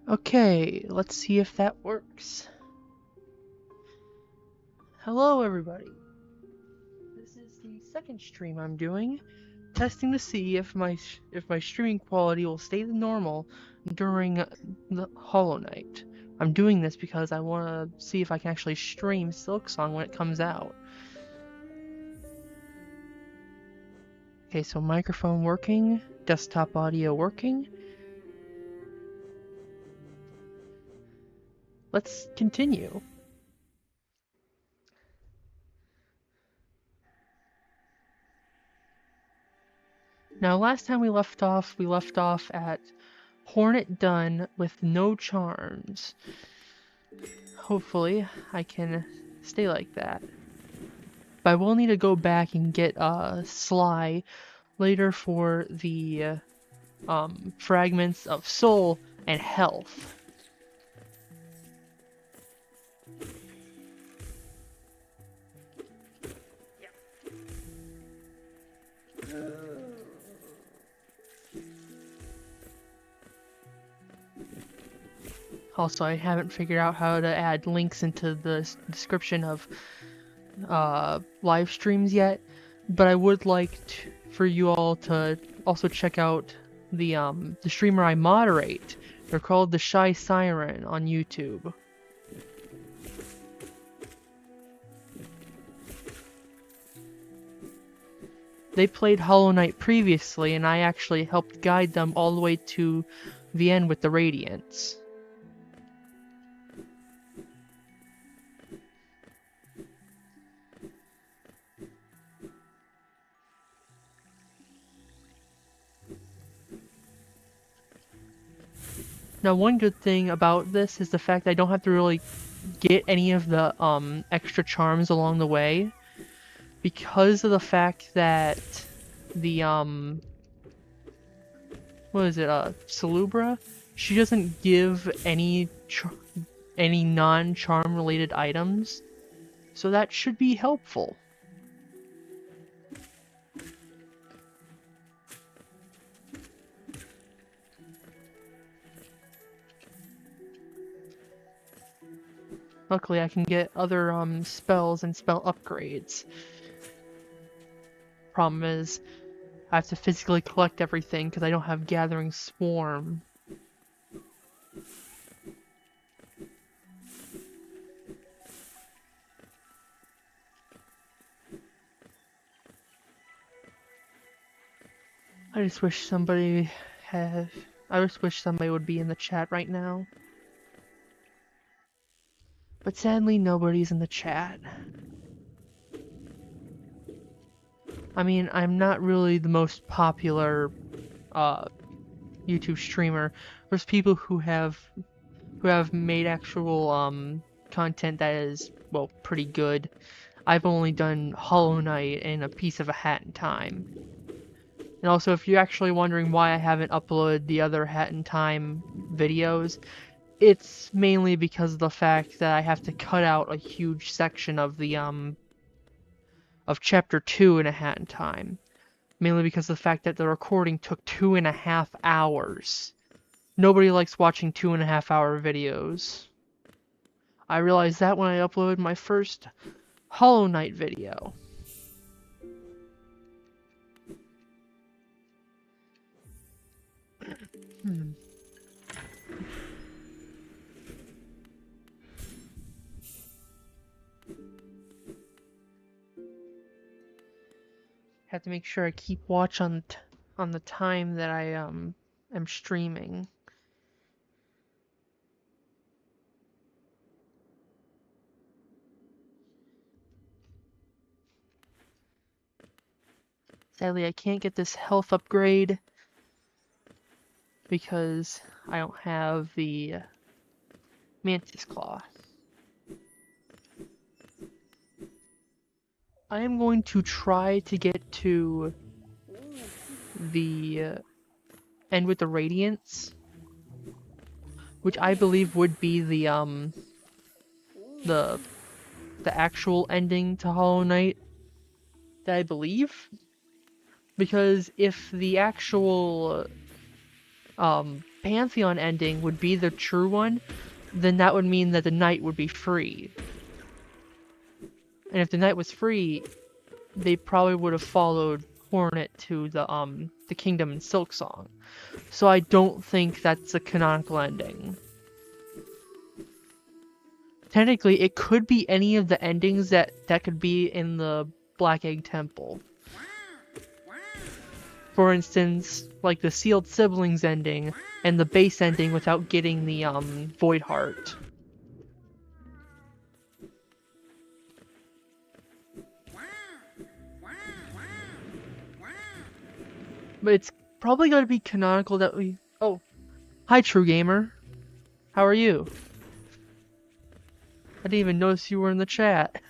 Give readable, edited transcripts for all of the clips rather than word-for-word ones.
Okay, let's see if that works. Hello everybody. This is the second stream I'm doing, testing to see if my streaming quality will stay normal during the Hollow Knight. I'm doing this because I want to see if I can actually stream Silksong when it comes out. Okay, so microphone working, desktop audio working. Let's continue. Now, last time we left off at Hornet Dun with no charms. Hopefully, I can stay like that. But I will need to go back and get Sly later for the fragments of soul and health. Also, I haven't figured out how to add links into the description of live streams yet, but I would like for you all to also check out the streamer I moderate. They're called The Shy Siren on YouTube. They played Hollow Knight previously, and I actually helped guide them all the way to the end with the Radiance. Now, one good thing about this is the fact that I don't have to really get any of the extra charms along the way, because of the fact that the what is it, Salubra? She doesn't give any non-charm related items, so that should be helpful. Luckily, I can get other spells and spell upgrades. Problem is, I have to physically collect everything because I don't have Gathering Swarm. I just wish somebody would be in the chat right now. But sadly, nobody's in the chat. I mean, I'm not really the most popular YouTube streamer. There's people who have made actual content that is, well, pretty good. I've only done Hollow Knight and A Piece of a Hat in Time. And also, if you're actually wondering why I haven't uploaded the other Hat in Time videos, it's mainly because of the fact that I have to cut out a huge section of the of Chapter 2 in A Hat in Time. Mainly because of the fact that the recording took 2.5 hours. Nobody likes watching 2.5 hour videos. I realized that when I uploaded my first Hollow Knight video. Have to make sure I keep watch on the time that I am streaming. Sadly, I can't get this health upgrade because I don't have the Mantis Claw. I am going to try to get to the end with the Radiance, which I believe would be the actual ending to Hollow Knight that I believe. Because if the actual Pantheon ending would be the true one, then that would mean that the knight would be free. And if the knight was free, they probably would have followed Hornet to the kingdom in Silksong. So I don't think that's a canonical ending. Technically, it could be any of the endings that could be in the Black Egg Temple. For instance, like the Sealed Siblings ending and the base ending without getting the Void Heart. But it's probably going to be canonical that we... Oh, hi True Gamer. How are you? I didn't even notice you were in the chat.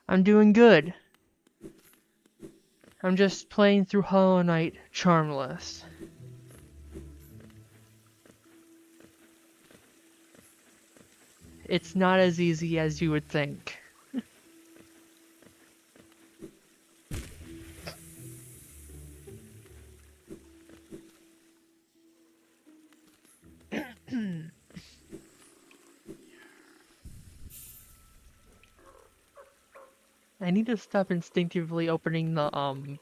I'm doing good. I'm just playing through Hollow Knight Charmless. It's not as easy as you would think. I need to stop instinctively opening the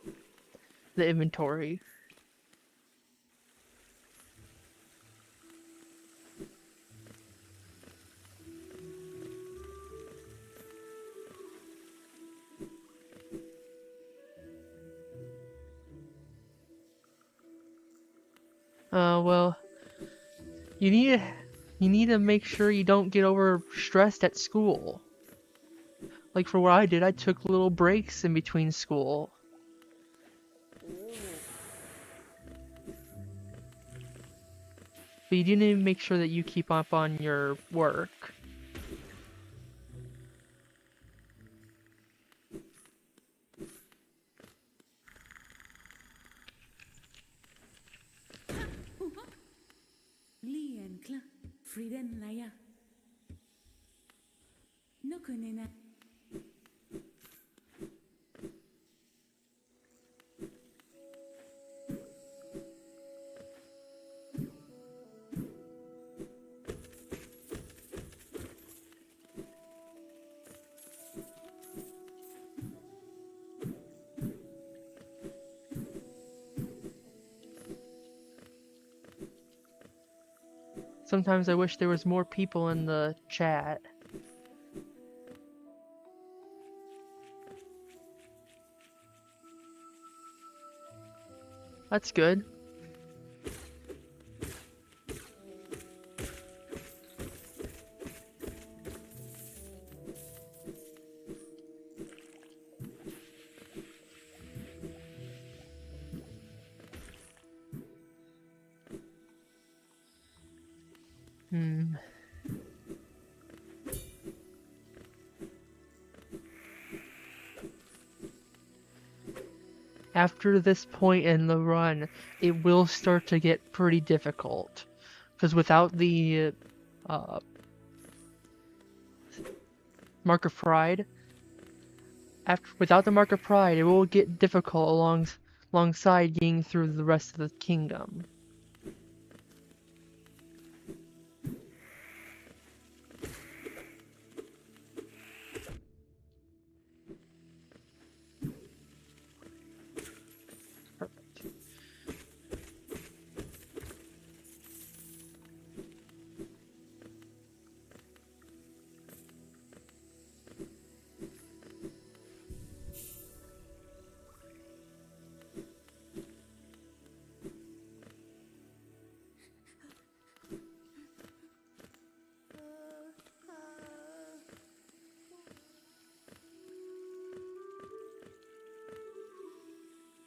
inventory. Well, you need to make sure you don't get over stressed at school. Like for what I did, I took little breaks in between school. But you need to make sure that you keep up on your work. Sometimes I wish there was more people in the chat. That's good. After this point in the run, it will start to get pretty difficult. Because without the Mark of Pride, without the Mark of Pride, it will get difficult alongside getting through the rest of the kingdom.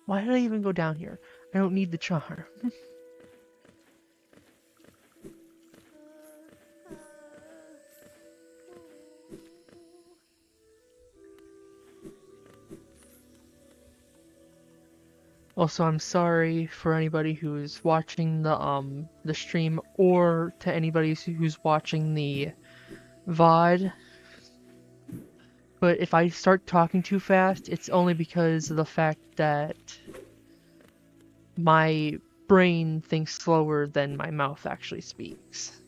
Why did I even go down here? I don't need the charm. Also, I'm sorry for anybody who's watching the stream, or to anybody who's watching the VOD. But if I start talking too fast, it's only because of the fact that my brain thinks slower than my mouth actually speaks.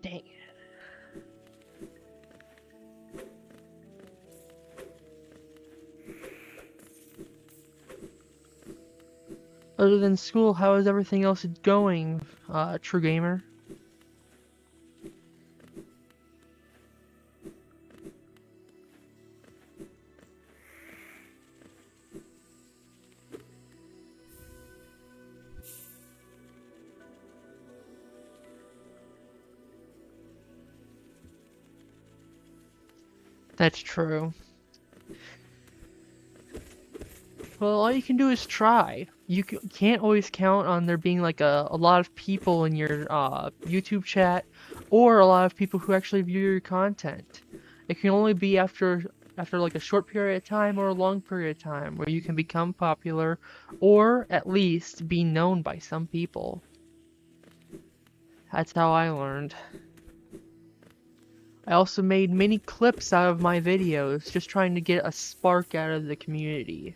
Dang. Other than school, how is everything else going, True Gamer? That's true. Well, all you can do is try. You can't always count on there being like a lot of people in your YouTube chat, or a lot of people who actually view your content. It can only be after like a short period of time or a long period of time where you can become popular, or at least be known by some people. That's how I learned. I also made many clips out of my videos, just trying to get a spark out of the community.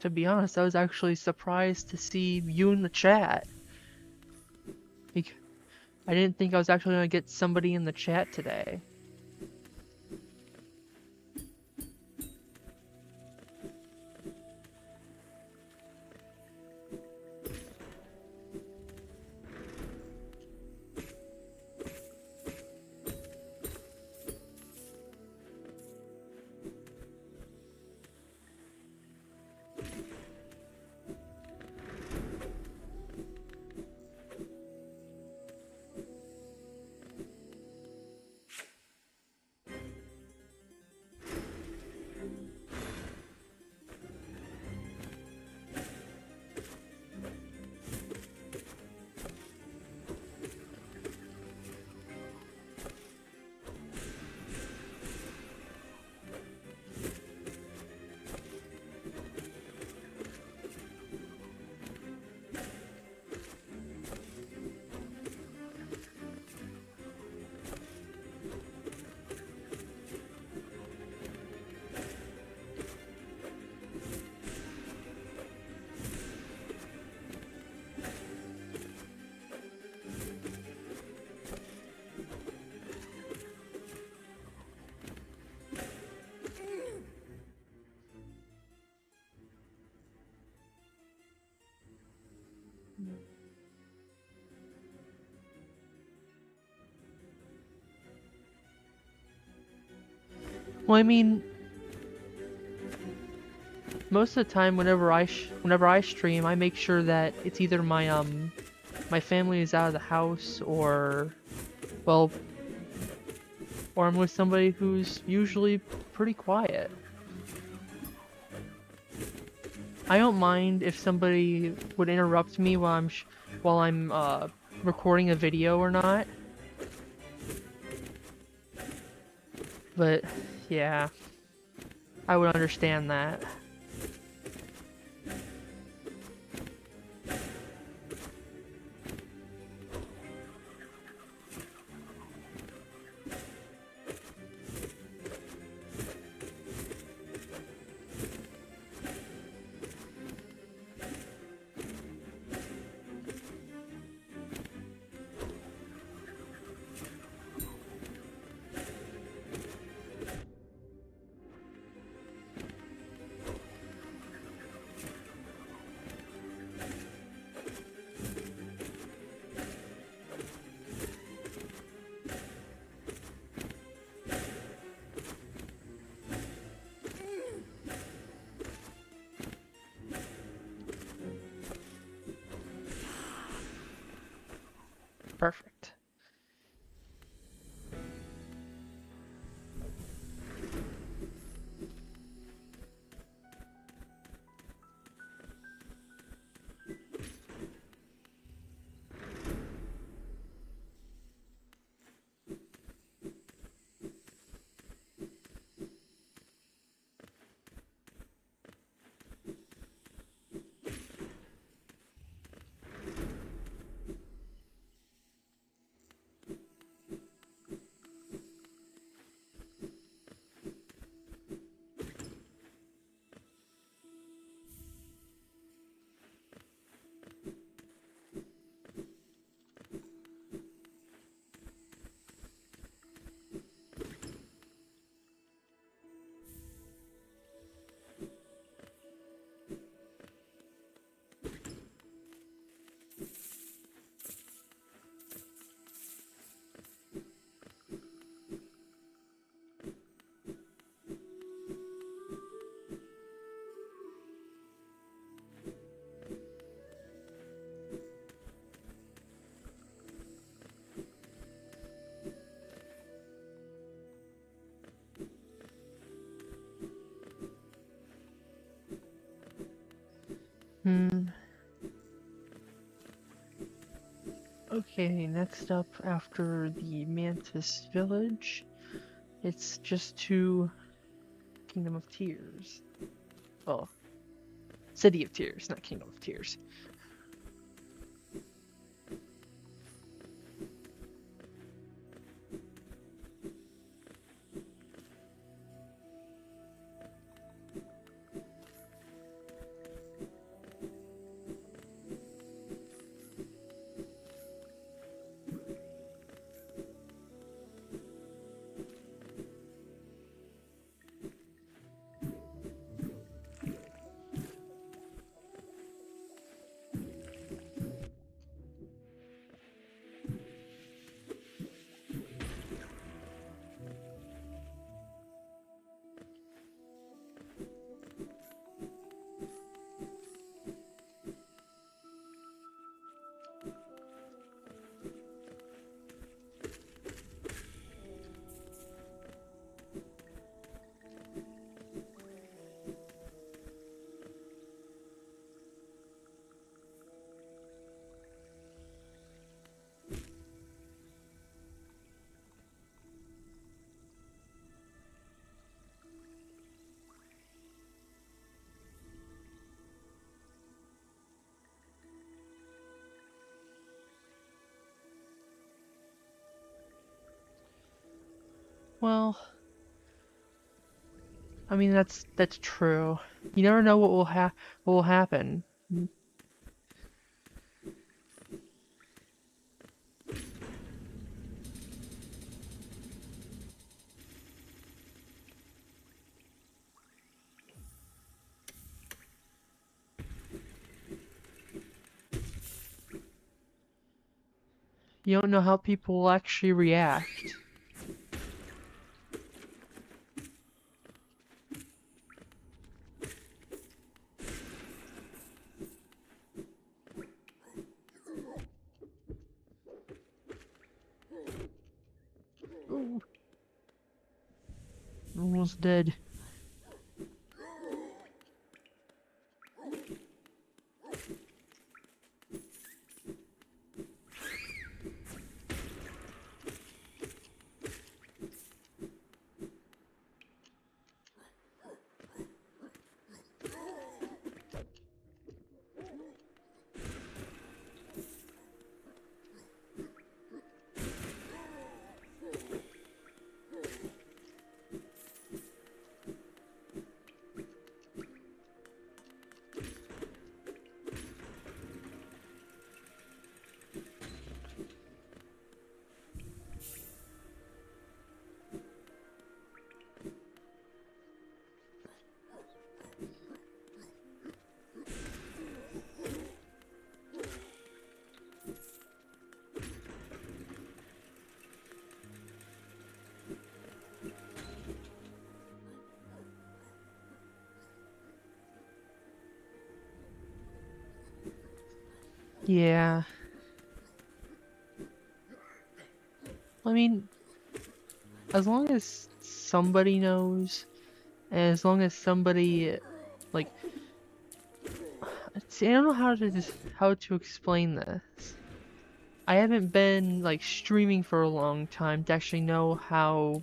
To be honest, I was actually surprised to see you in the chat. I didn't think I was actually going to get somebody in the chat today. Well, I mean, most of the time, whenever I stream, I make sure that it's either my family is out of the house, or, well, or I'm with somebody who's usually pretty quiet. I don't mind if somebody would interrupt me while I'm recording a video or not. But yeah, I would understand that. Perfect. Okay, next up after the Mantis Village, it's just to Kingdom of Tears. Well, City of Tears, not Kingdom of Tears. Well, I mean that's true. You never know what will happen. You don't know how people will actually react. Almost dead. Yeah. I mean, as long as somebody knows, and as long as somebody, like, see, I don't know how to explain this. I haven't been like streaming for a long time to actually know how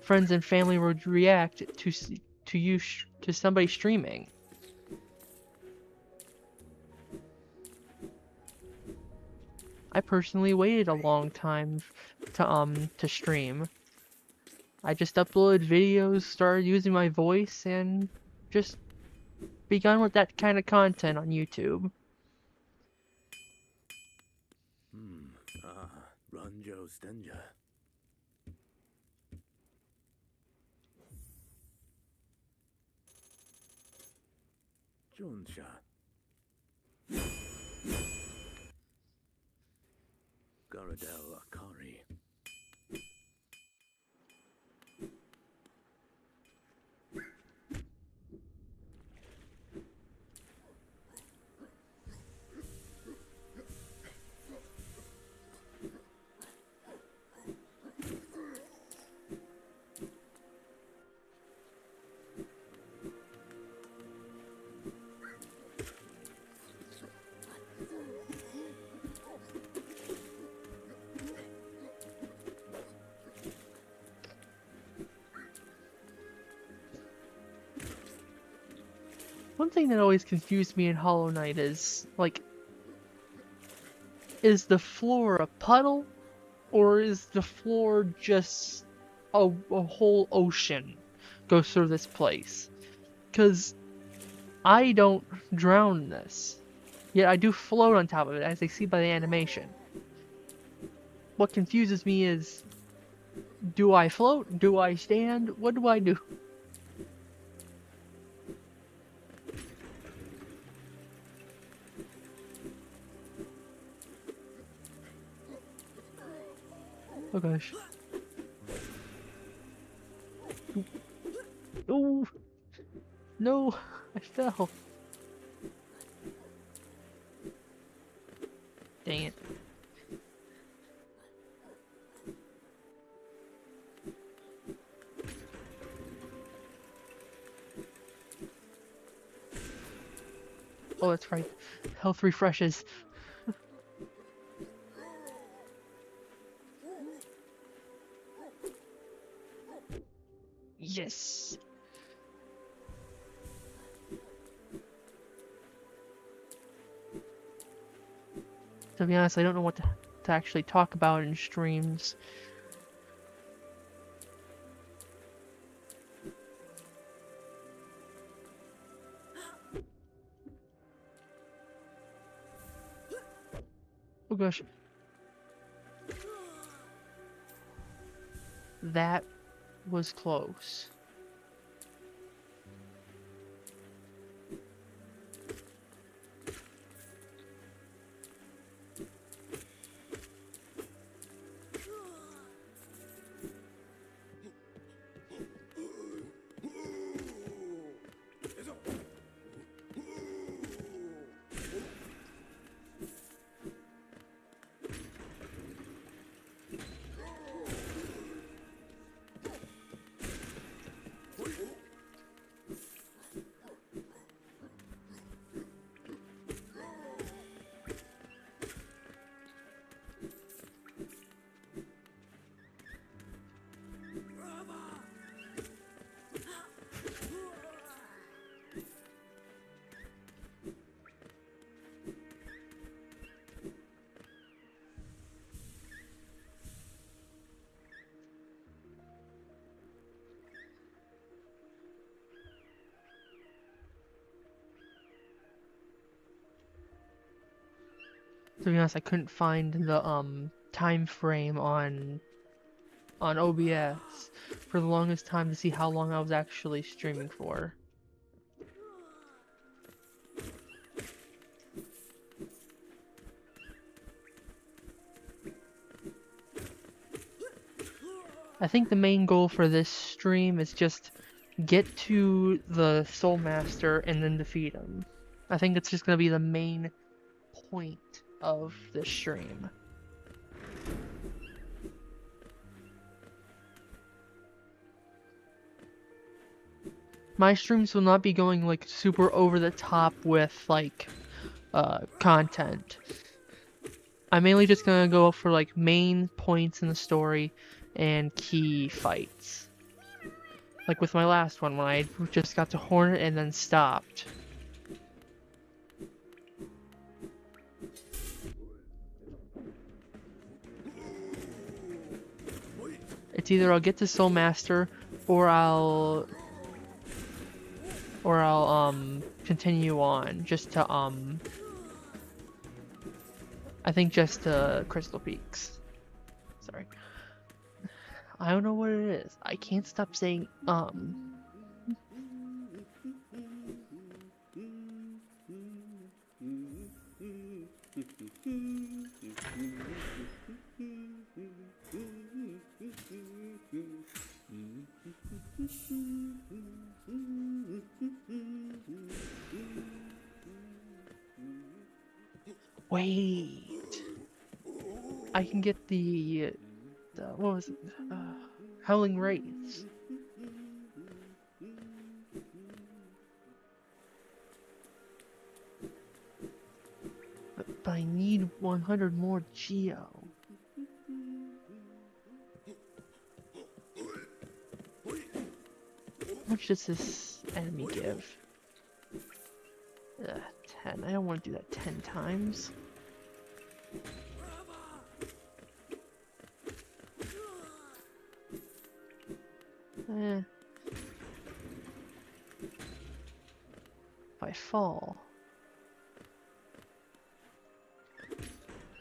friends and family would react to somebody streaming. I personally waited a long time to stream. I just uploaded videos, started using my voice, and just begun with that kind of content on YouTube. Ranjo Stenja. Junsha. Garadel Akari. One thing that always confused me in Hollow Knight is, like, is the floor a puddle, or is the floor just a whole ocean goes through this place? Because I don't drown in this, yet I do float on top of it, as they see by the animation. What confuses me is, do I float? Do I stand? What do I do? Oh gosh. Oh! No! I fell! Dang it. Oh, that's right. Health refreshes. Yes! To be honest, I don't know what to actually talk about in streams. Oh gosh. That was close. To be honest, I couldn't find the time frame on OBS for the longest time to see how long I was actually streaming for. I think the main goal for this stream is just get to the Soul Master and then defeat him. I think it's just gonna be the main point of this stream. My streams will not be going like super over the top with like content. I'm mainly just gonna go for like main points in the story and key fights. Like with my last one when I just got to Hornet and then stopped. It's either I'll get to Soul Master or I'll continue on just to I think just to Crystal Peaks. Sorry. I don't know what it is. I can't stop saying Wait. I can get the what was it? Howling Rays. But I need 100 more Geo. How much does this enemy give? 10. I don't want to do that 10 times. If I fall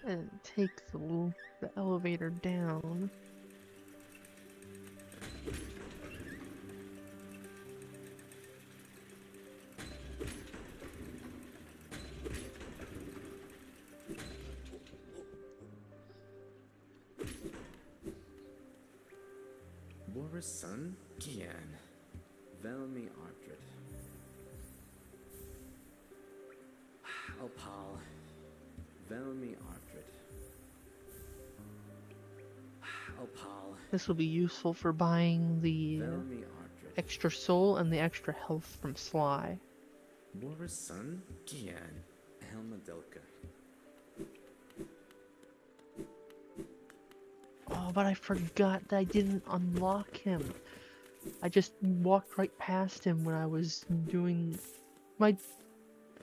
and take the elevator down, Boris' son, Gian. Velmi Ardred. Opal. Velmi Ardred. Opal. this will be useful for buying the Velmi Ardred. extra soul and the extra health from Sly. Boris' son, Gian. Helmadelka. Oh, but I forgot that I didn't unlock him. I just walked right past him when I was doing my...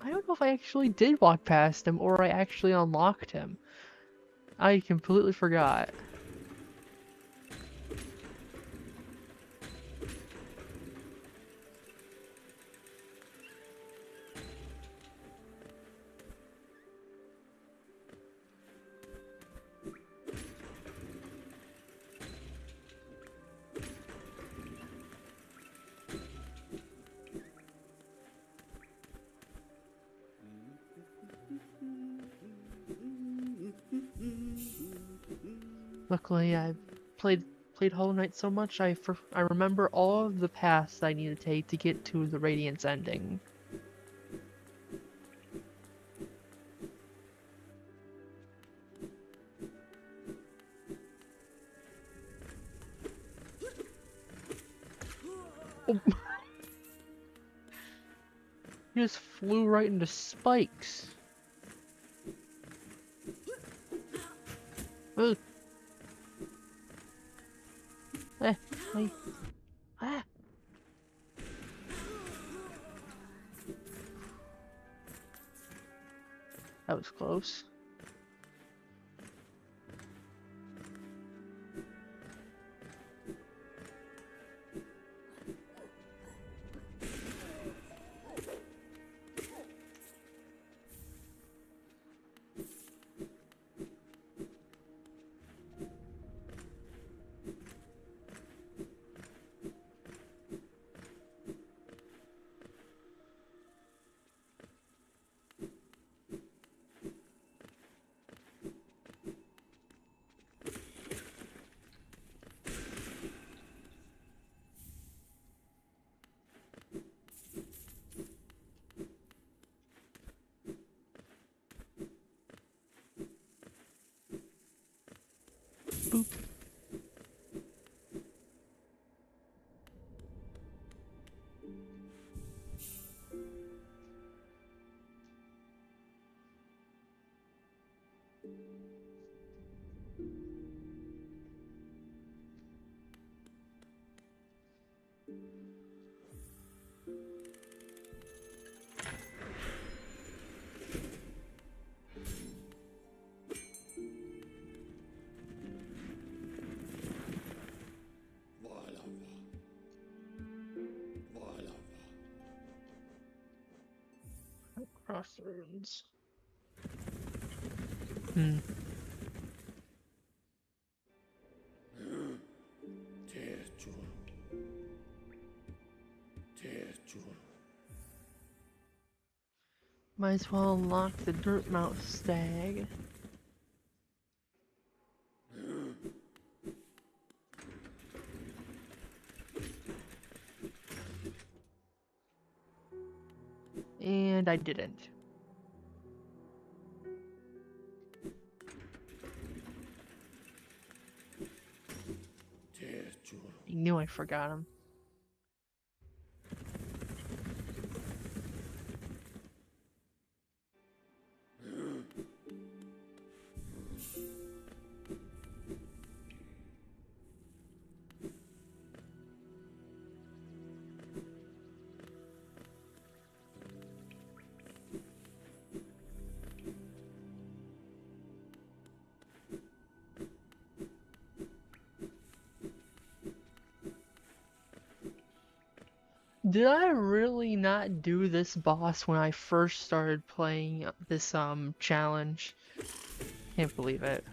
I don't know if I actually did walk past him or I actually unlocked him. I completely forgot. Luckily, I've played Hollow Knight so much, I remember all of the paths I need to take to get to the Radiance ending. Oh. He just flew right into spikes. Ugh. Hey. Ah. That was close. Crossroads. Hmm. Might as well unlock the Dirtmouth Stag. And I didn't. I knew I forgot him. Did I really not do this boss when I first started playing this challenge? Can't believe it.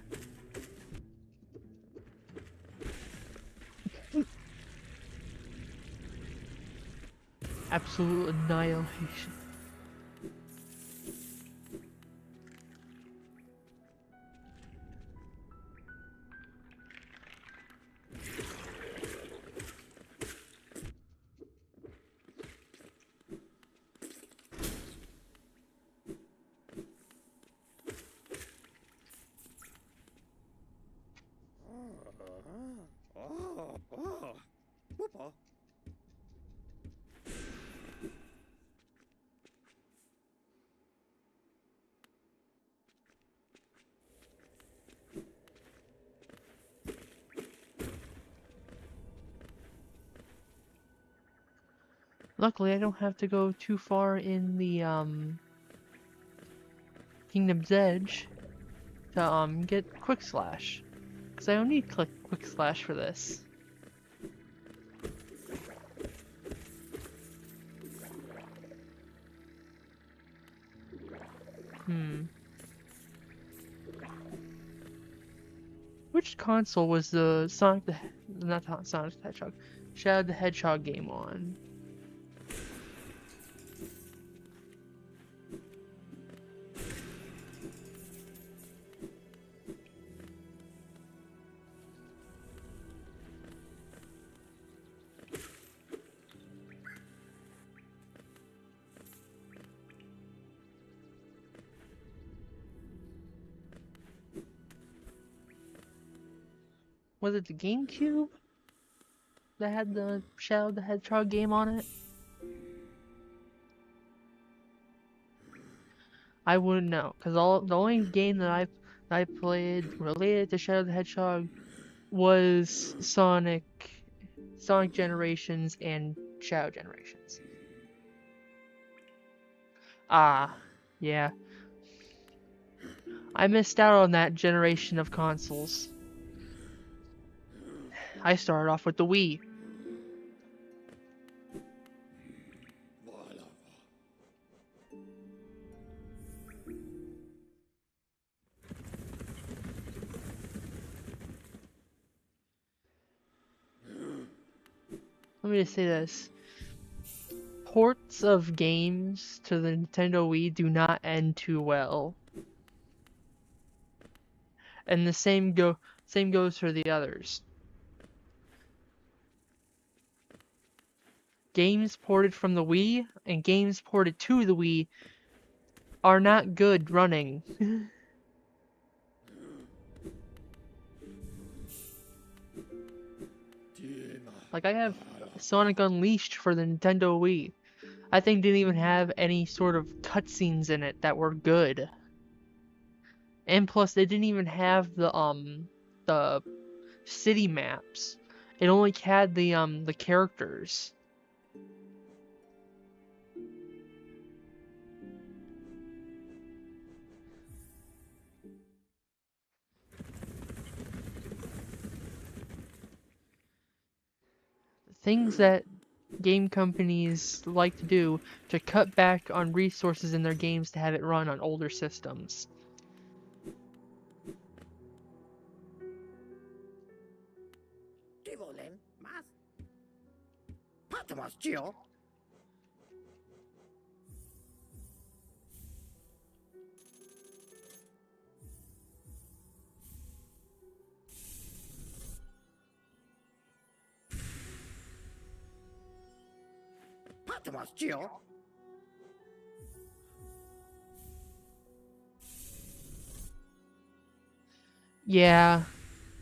Absolute annihilation. Luckily, I don't have to go too far in the Kingdom's Edge to get Quick Slash, because I don't need Quick Slash for this. Which console was the not Sonic the Hedgehog, Shadow the Hedgehog game on? Was it the GameCube that had the Shadow the Hedgehog game on it? I wouldn't know, because the only game that I played related to Shadow the Hedgehog was Sonic Generations and Shadow Generations. Ah, yeah. I missed out on that generation of consoles. I started off with the Wii. Let me just say this. Ports of games to the Nintendo Wii do not end too well. And the same goes for the others. Games ported from the Wii and games ported to the Wii are not good running. Like, I have Sonic Unleashed for the Nintendo Wii. I think didn't even have any sort of cutscenes in it that were good. And plus, they didn't even have the city maps. It only had the characters. Things that game companies like to do to cut back on resources in their games to have it run on older systems. ¿Qué volen? ¿Más? Patmos, Gio. Patmos, Gio. Yeah,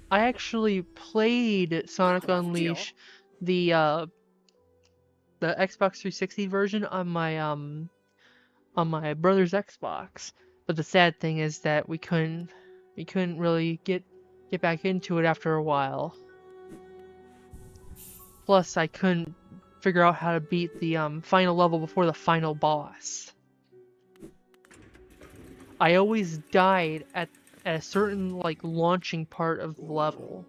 I actually played Sonic Unleash, the Xbox 360 version on my brother's Xbox. But the sad thing is that we couldn't really get back into it after a while. Plus, I couldn't figure out how to beat the final level before the final boss. I always died at a certain like launching part of the level.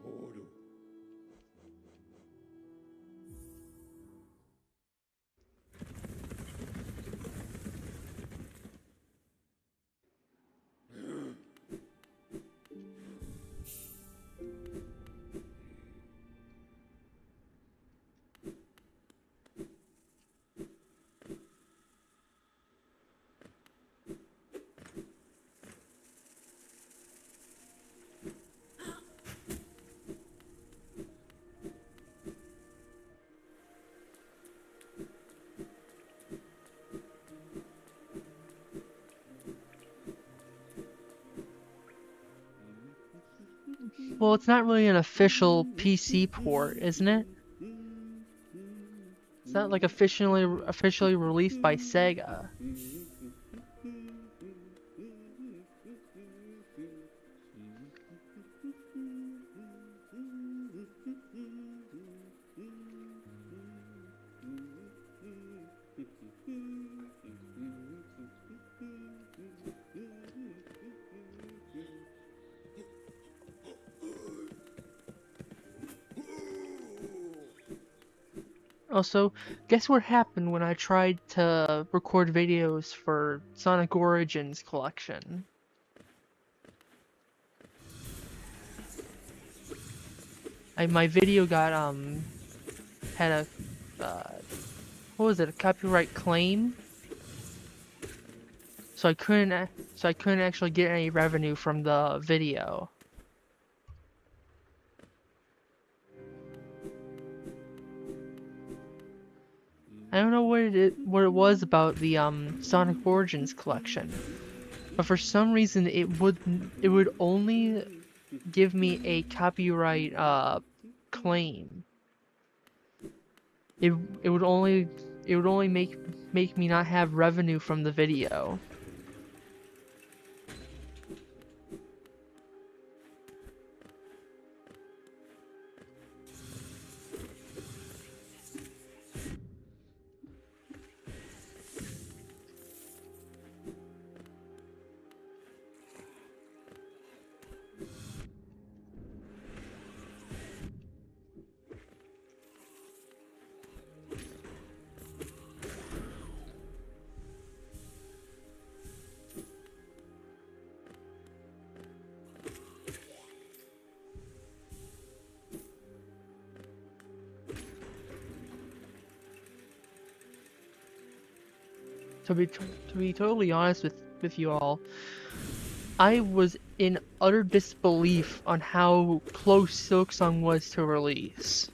Well, it's not really an official PC port, isn't it? It's not like officially released by Sega. Also, guess what happened when I tried to record videos for Sonic Origins collection? My video got had a what was it, a copyright claim? So I couldn't actually get any revenue from the video. I don't know what it was about the Sonic Origins collection, but for some reason it would only give me a copyright claim. It would only make me not have revenue from the video. To be totally honest with you all, I was in utter disbelief on how close Silksong was to release.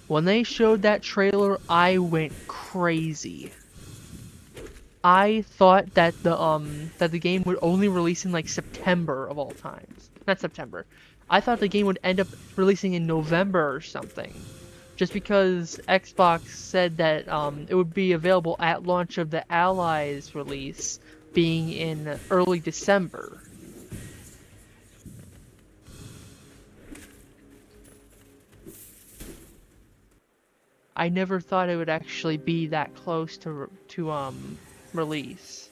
When they showed that trailer, I went crazy. I thought that the game would only release in like September of all times. Not September. I thought the game would end up releasing in November or something. Just because Xbox said that it would be available at launch of the Allies release, being in early December. I never thought it would actually be that close to release.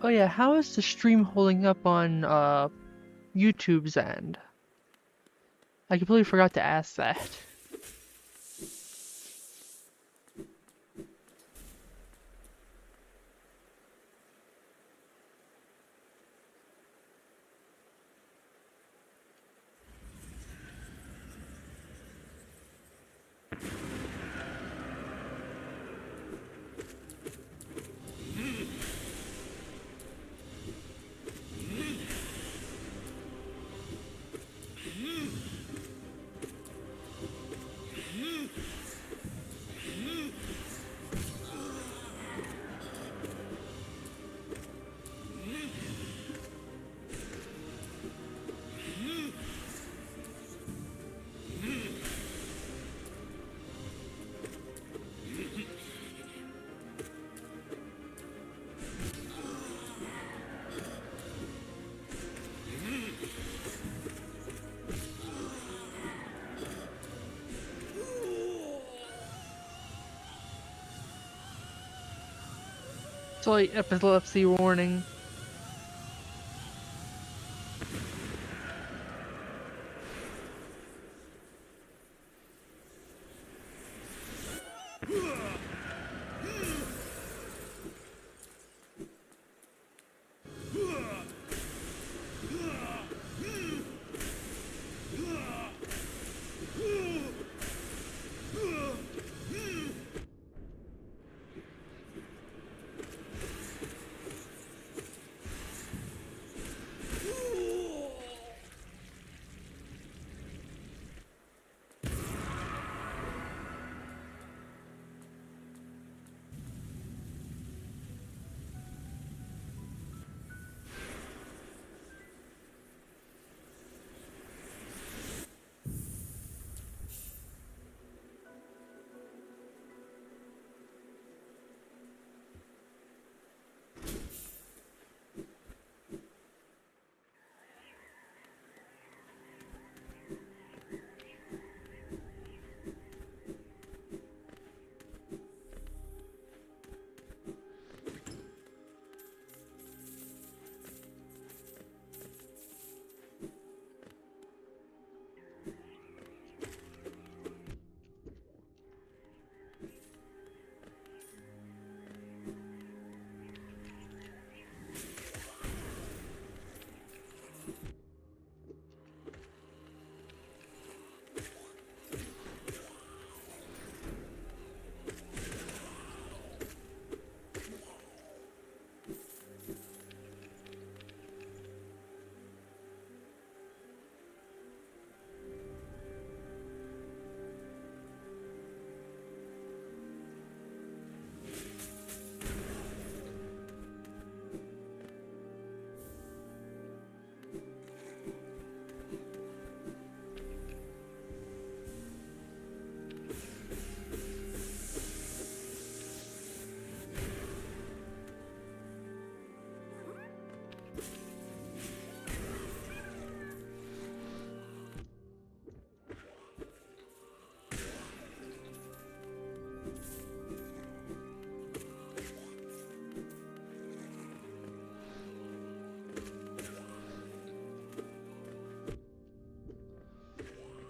Oh yeah, how is the stream holding up on YouTube's end? I completely forgot to ask that. So like epilepsy warning.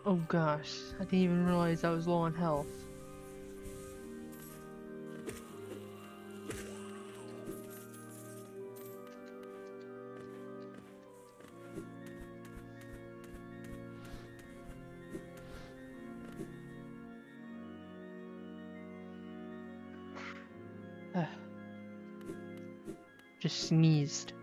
Oh gosh, I didn't even realize I was low on health. Just sneezed.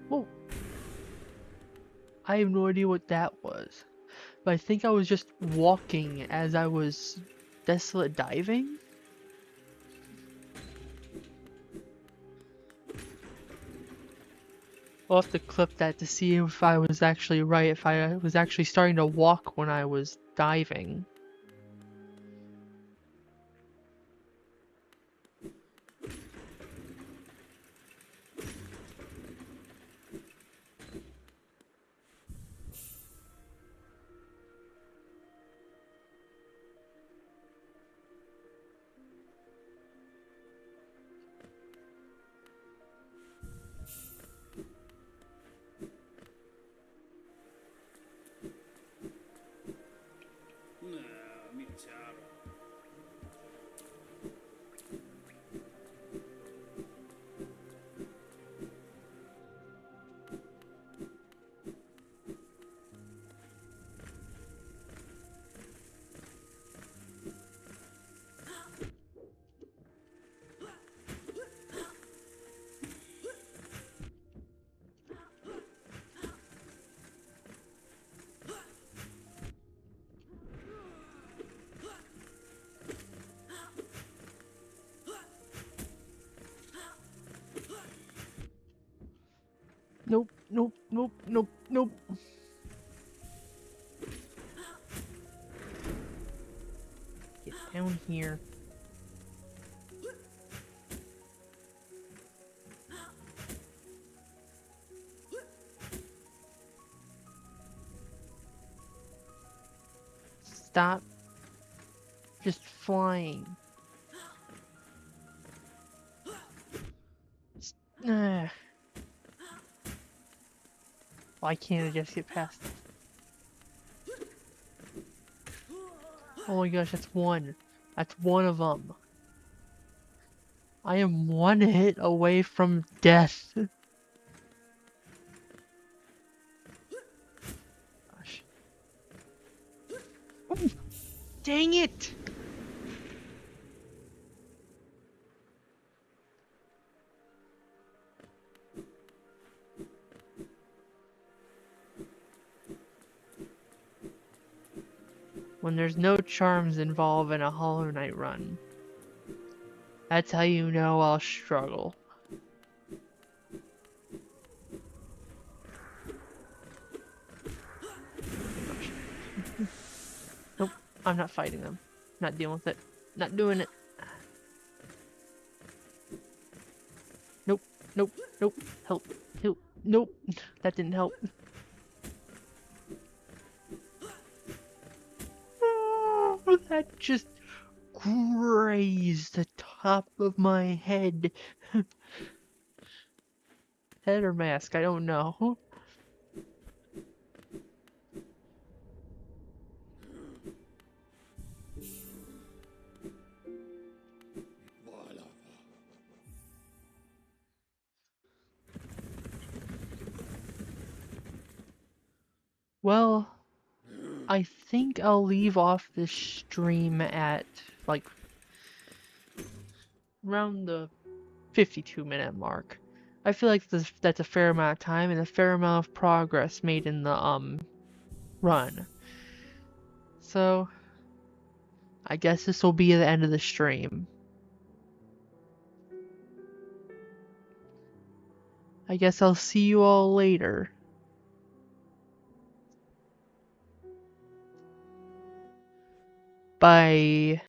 Whoa. I have no idea what that was. But I think I was just walking as I was desolate diving? I'll have to clip that to see if I was actually right, if I was actually starting to walk when I was diving. Nope, nope, nope, nope, nope. Get down here. Stop just flying. Why can't I just get past it? Oh my gosh, that's one. That's one of them. I am one hit away from death. Gosh. Ooh, dang it! When there's no charms involved in a Hollow Knight run, that's how you know I'll struggle. Nope, I'm not fighting them. Not dealing with it. Not doing it. Nope, nope, nope. Help, help. Nope, that didn't help. Oh, that just grazed the top of my head. Head or mask, I don't know. Well, I think I'll leave off this stream at, like, around the 52-minute mark. I feel like that's a fair amount of time and a fair amount of progress made in the, run. So, I guess this will be the end of the stream. I guess I'll see you all later. Bye.